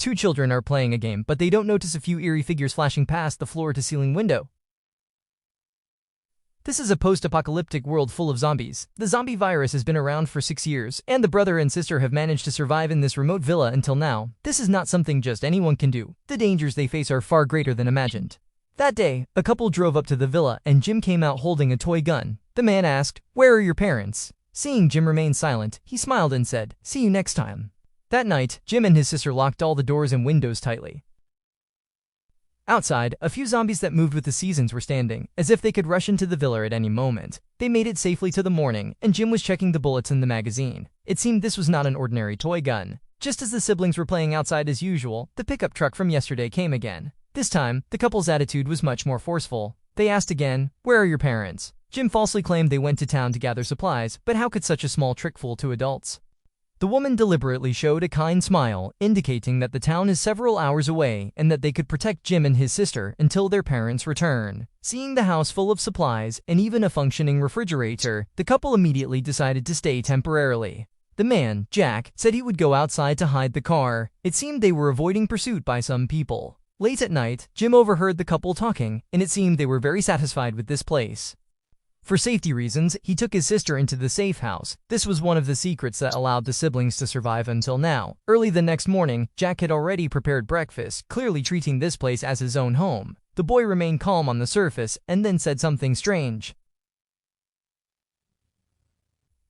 Two children are playing a game, but they don't notice a few eerie figures flashing past the floor-to-ceiling window. This is a post-apocalyptic world full of zombies. The zombie virus has been around for 6 years, and the brother and sister have managed to survive in this remote villa until now. This is not something just anyone can do. The dangers they face are far greater than imagined. That day, a couple drove up to the villa, and Jim came out holding a toy gun. The man asked, "Where are your parents?" Seeing Jim remain silent, he smiled and said, "See you next time." That night, Jim and his sister locked all the doors and windows tightly. Outside, a few zombies that moved with the seasons were standing, as if they could rush into the villa at any moment. They made it safely to the morning, and Jim was checking the bullets in the magazine. It seemed this was not an ordinary toy gun. Just as the siblings were playing outside as usual, the pickup truck from yesterday came again. This time, the couple's attitude was much more forceful. They asked again, "Where are your parents?" Jim falsely claimed they went to town to gather supplies, but how could such a small trick fool two adults? The woman deliberately showed a kind smile, indicating that the town is several hours away and that they could protect Jim and his sister until their parents return. Seeing the house full of supplies and even a functioning refrigerator, the couple immediately decided to stay temporarily. The man, Jack, said he would go outside to hide the car. It seemed they were avoiding pursuit by some people. Late at night, Jim overheard the couple talking, and it seemed they were very satisfied with this place. For safety reasons, he took his sister into the safe house. This was one of the secrets that allowed the siblings to survive until now. Early the next morning, Jack had already prepared breakfast, clearly treating this place as his own home. The boy remained calm on the surface and then said something strange.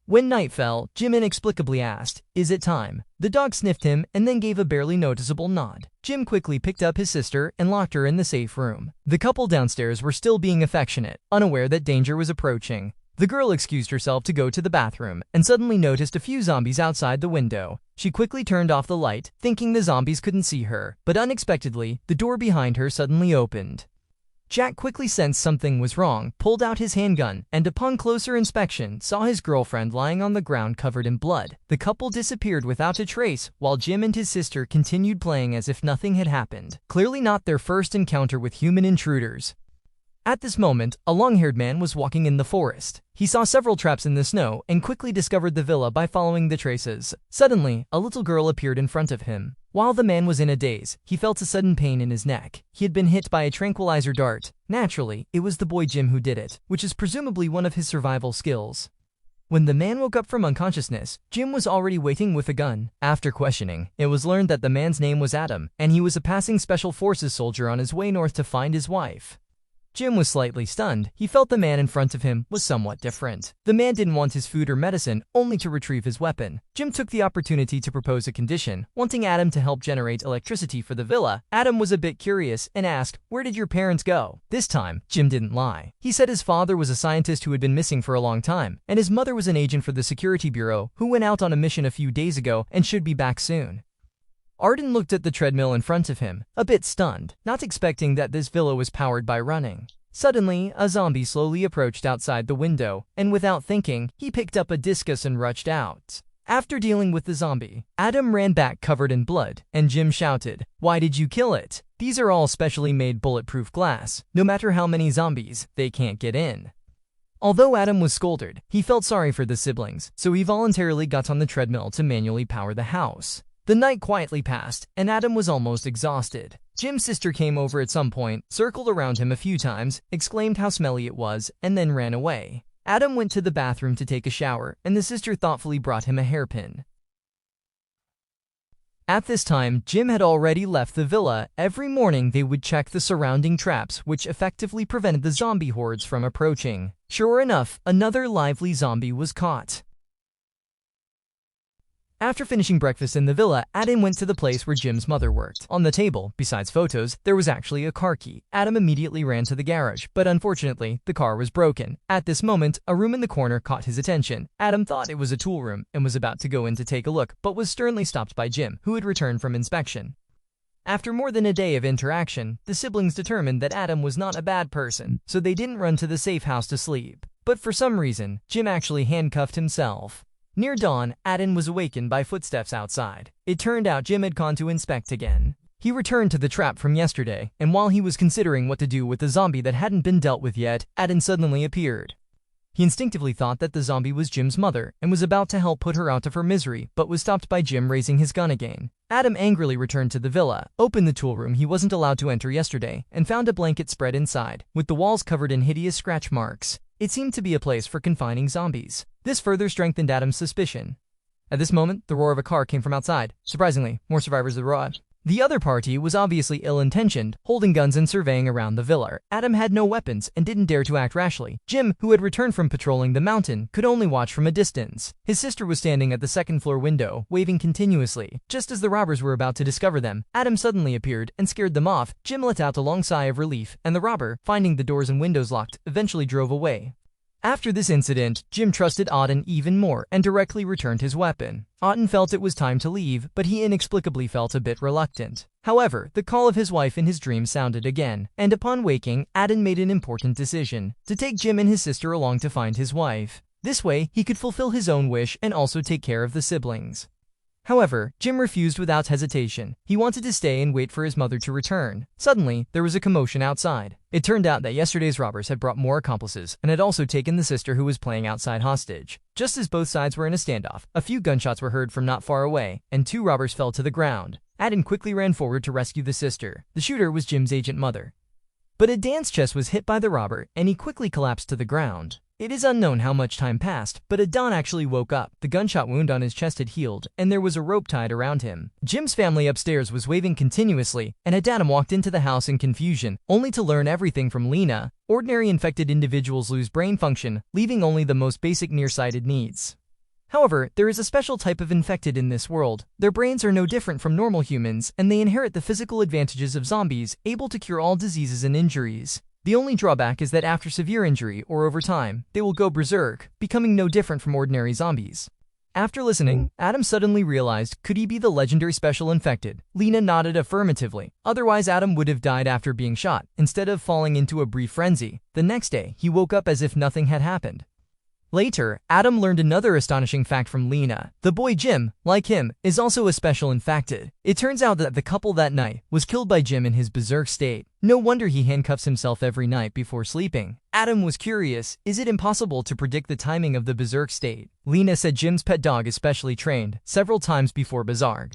When night fell, Jim inexplicably asked, "Is it time?" The dog sniffed him and then gave a barely noticeable nod. Jim quickly picked up his sister and locked her in the safe room. The couple downstairs were still being affectionate, unaware that danger was approaching. The girl excused herself to go to the bathroom and suddenly noticed a few zombies outside the window. She quickly turned off the light, thinking the zombies couldn't see her, but unexpectedly, the door behind her suddenly opened. Jack quickly sensed something was wrong, pulled out his handgun, and upon closer inspection, saw his girlfriend lying on the ground covered in blood. The couple disappeared without a trace, while Jim and his sister continued playing as if nothing had happened. Clearly not their first encounter with human intruders. At this moment, a long-haired man was walking in the forest. He saw several traps in the snow and quickly discovered the villa by following the traces. Suddenly, a little girl appeared in front of him. While the man was in a daze, he felt a sudden pain in his neck. He had been hit by a tranquilizer dart. Naturally, it was the boy Jim who did it, which is presumably one of his survival skills. When the man woke up from unconsciousness, Jim was already waiting with a gun. After questioning, it was learned that the man's name was Adam, and he was a passing Special Forces soldier on his way north to find his wife. Jim was slightly stunned. He felt the man in front of him was somewhat different. The man didn't want his food or medicine, only to retrieve his weapon. Jim took the opportunity to propose a condition, wanting Adam to help generate electricity for the villa. Adam was a bit curious and asked, "Where did your parents go?" This time, Jim didn't lie. He said his father was a scientist who had been missing for a long time, and his mother was an agent for the security bureau who went out on a mission a few days ago and should be back soon. Arden looked at the treadmill in front of him, a bit stunned, not expecting that this villa was powered by running. Suddenly, a zombie slowly approached outside the window, and without thinking, he picked up a discus and rushed out. After dealing with the zombie, Adam ran back covered in blood, and Jim shouted, "Why did you kill it? These are all specially made bulletproof glass. No matter how many zombies, they can't get in." Although Adam was scolded, he felt sorry for the siblings, so he voluntarily got on the treadmill to manually power the house. The night quietly passed, and Adam was almost exhausted. Jim's sister came over at some point, circled around him a few times, exclaimed how smelly it was, and then ran away. Adam went to the bathroom to take a shower, and the sister thoughtfully brought him a hairpin. At this time, Jim had already left the villa. Every morning they would check the surrounding traps, which effectively prevented the zombie hordes from approaching. Sure enough, another lively zombie was caught. After finishing breakfast in the villa, Adam went to the place where Jim's mother worked. On the table, besides photos, there was actually a car key. Adam immediately ran to the garage, but unfortunately, the car was broken. At this moment, a room in the corner caught his attention. Adam thought it was a tool room and was about to go in to take a look, but was sternly stopped by Jim, who had returned from inspection. After more than a day of interaction, the siblings determined that Adam was not a bad person, so they didn't run to the safe house to sleep. But for some reason, Jim actually handcuffed himself. Near dawn, Adam was awakened by footsteps outside. It turned out Jim had gone to inspect again. He returned to the trap from yesterday, and while he was considering what to do with the zombie that hadn't been dealt with yet, Adam suddenly appeared. He instinctively thought that the zombie was Jim's mother and was about to help put her out of her misery, but was stopped by Jim raising his gun again. Adam angrily returned to the villa, opened the tool room he wasn't allowed to enter yesterday, and found a blanket spread inside, with the walls covered in hideous scratch marks. It seemed to be a place for confining zombies. This further strengthened Adam's suspicion. At this moment, the roar of a car came from outside. Surprisingly, more survivors arrived. The other party was obviously ill-intentioned, holding guns and surveying around the villa. Adam had no weapons and didn't dare to act rashly. Jim, who had returned from patrolling the mountain, could only watch from a distance. His sister was standing at the second-floor window, waving continuously. Just as the robbers were about to discover them, Adam suddenly appeared and scared them off. Jim let out a long sigh of relief, and the robber, finding the doors and windows locked, eventually drove away. After this incident, Jim trusted Auden even more and directly returned his weapon. Auden felt it was time to leave, but he inexplicably felt a bit reluctant. However, the call of his wife in his dreams sounded again, and upon waking, Auden made an important decision: to take Jim and his sister along to find his wife. This way, he could fulfill his own wish and also take care of the siblings. However, Jim refused without hesitation. He wanted to stay and wait for his mother to return. Suddenly, there was a commotion outside. It turned out that yesterday's robbers had brought more accomplices and had also taken the sister who was playing outside hostage. Just as both sides were in a standoff, a few gunshots were heard from not far away, and 2 robbers fell to the ground. Aden quickly ran forward to rescue the sister. The shooter was Jim's agent mother. But Adan's chest was hit by the robber, and he quickly collapsed to the ground. It is unknown how much time passed, but Adan actually woke up. The gunshot wound on his chest had healed, and there was a rope tied around him. Jim's family upstairs was waving continuously, and Adan walked into the house in confusion, only to learn everything from Lena. Ordinary infected individuals lose brain function, leaving only the most basic nearsighted needs. However, there is a special type of infected in this world. Their brains are no different from normal humans, and they inherit the physical advantages of zombies, able to cure all diseases and injuries. The only drawback is that after severe injury, or over time, they will go berserk, becoming no different from ordinary zombies. After listening, Adam suddenly realized, could he be the legendary special infected? Lena nodded affirmatively. Otherwise, Adam would have died after being shot, instead of falling into a brief frenzy. The next day, he woke up as if nothing had happened. Later, Adam learned another astonishing fact from Lena. The boy Jim, like him, is also a special infected. It turns out that the couple that night was killed by Jim in his berserk state. No wonder he handcuffs himself every night before sleeping. Adam was curious, is it impossible to predict the timing of the berserk state? Lena said Jim's pet dog is specially trained, several times before berserk.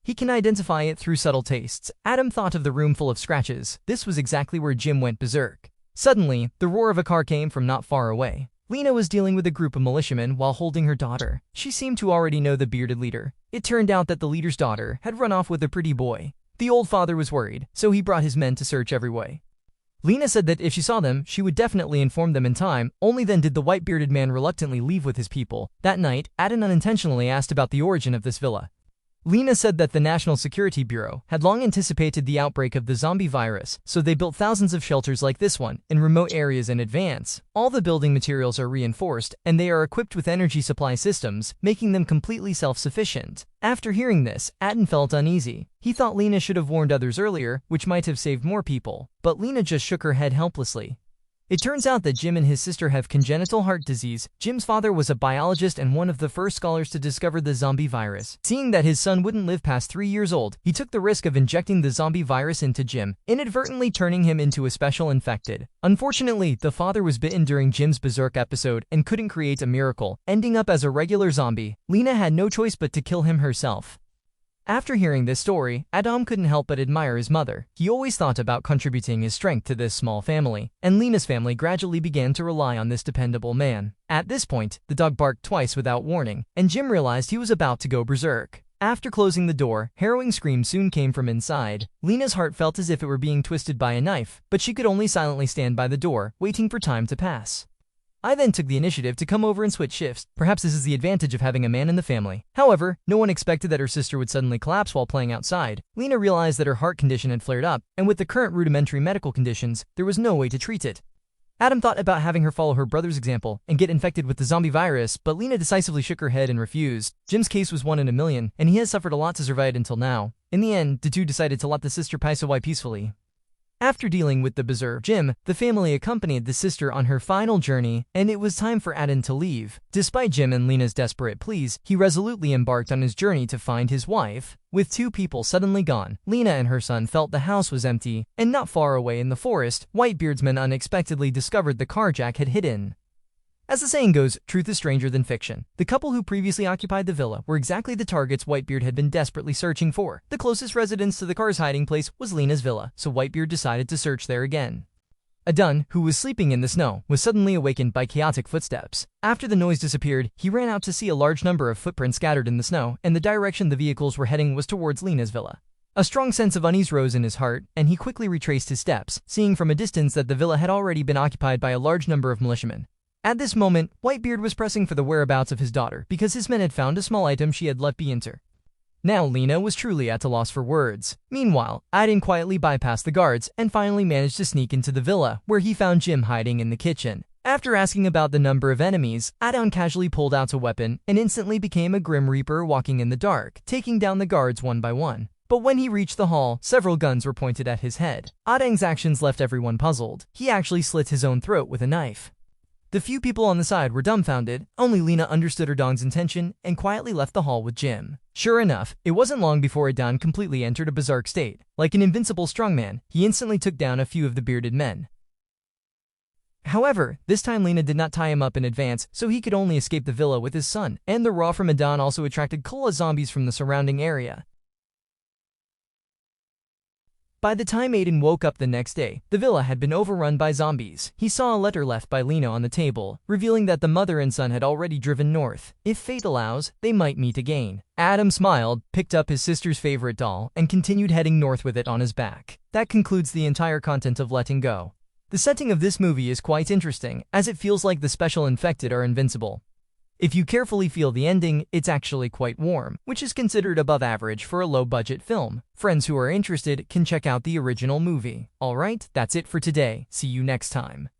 He can identify it through subtle tastes. Adam thought of the room full of scratches. This was exactly where Jim went berserk. Suddenly, the roar of a car came from not far away. Lena was dealing with a group of militiamen while holding her daughter. She seemed to already know the bearded leader. It turned out that the leader's daughter had run off with a pretty boy. The old father was worried, so he brought his men to search every way. Lena said that if she saw them, she would definitely inform them in time. Only then did the white-bearded man reluctantly leave with his people. That night, Aden unintentionally asked about the origin of this villa. Lena said that the National Security Bureau had long anticipated the outbreak of the zombie virus, so they built thousands of shelters like this one in remote areas in advance. All the building materials are reinforced, and they are equipped with energy supply systems, making them completely self-sufficient. After hearing this, Aden felt uneasy. He thought Lena should have warned others earlier, which might have saved more people, but Lena just shook her head helplessly. It turns out that Jim and his sister have congenital heart disease. Jim's father was a biologist and one of the first scholars to discover the zombie virus. Seeing that his son wouldn't live past 3 years old, he took the risk of injecting the zombie virus into Jim, inadvertently turning him into a special infected. Unfortunately, the father was bitten during Jim's berserk episode and couldn't create a miracle, ending up as a regular zombie. Lena had no choice but to kill him herself. After hearing this story, Adam couldn't help but admire his mother. He always thought about contributing his strength to this small family, and Lena's family gradually began to rely on this dependable man. At this point, the dog barked twice without warning, and Jim realized he was about to go berserk. After closing the door, harrowing screams soon came from inside. Lena's heart felt as if it were being twisted by a knife, but she could only silently stand by the door, waiting for time to pass. I then took the initiative to come over and switch shifts. Perhaps this is the advantage of having a man in the family. However, no one expected that her sister would suddenly collapse while playing outside. Lena realized that her heart condition had flared up, and with the current rudimentary medical conditions, there was no way to treat it. Adam thought about having her follow her brother's example and get infected with the zombie virus, but Lena decisively shook her head and refused. Jim's case was 1 in a million, and he has suffered a lot to survive it until now. In the end, the two decided to let the sister pass away peacefully. After dealing with the berserk Jim, the family accompanied the sister on her final journey, and it was time for Aden to leave. Despite Jim and Lena's desperate pleas, he resolutely embarked on his journey to find his wife. With 2 people suddenly gone, Lena and her son felt the house was empty, and not far away in the forest, Whitebeard's men unexpectedly discovered the car Jack had hidden. As the saying goes, truth is stranger than fiction. The couple who previously occupied the villa were exactly the targets Whitebeard had been desperately searching for. The closest residence to the car's hiding place was Lena's villa, so Whitebeard decided to search there again. Adun, who was sleeping in the snow, was suddenly awakened by chaotic footsteps. After the noise disappeared, he ran out to see a large number of footprints scattered in the snow, and the direction the vehicles were heading was towards Lena's villa. A strong sense of unease rose in his heart, and he quickly retraced his steps, seeing from a distance that the villa had already been occupied by a large number of militiamen. At this moment, Whitebeard was pressing for the whereabouts of his daughter because his men had found a small item she had left behind her. Now Lena was truly at a loss for words. Meanwhile, Aiden quietly bypassed the guards and finally managed to sneak into the villa, where he found Jim hiding in the kitchen. After asking about the number of enemies, Aiden casually pulled out a weapon and instantly became a Grim Reaper walking in the dark, taking down the guards one by one. But when he reached the hall, several guns were pointed at his head. Adang's actions left everyone puzzled. He actually slit his own throat with a knife. The few people on the side were dumbfounded. Only Lena understood her dog's intention and quietly left the hall with Jim. Sure enough, it wasn't long before Adan completely entered a berserk state. Like an invincible strongman, he instantly took down a few of the bearded men. However, this time Lena did not tie him up in advance, so he could only escape the villa with his son, and the raw from Adan also attracted Kula zombies from the surrounding area. By the time Aiden woke up the next day, the villa had been overrun by zombies. He saw a letter left by Lena on the table, revealing that the mother and son had already driven north. If fate allows, they might meet again. Adam smiled, picked up his sister's favorite doll, and continued heading north with it on his back. That concludes the entire content of Letting Go. The setting of this movie is quite interesting, as it feels like the special infected are invincible. If you carefully feel the ending, it's actually quite warm, which is considered above average for a low-budget film. Friends who are interested can check out the original movie. Alright, that's it for today. See you next time.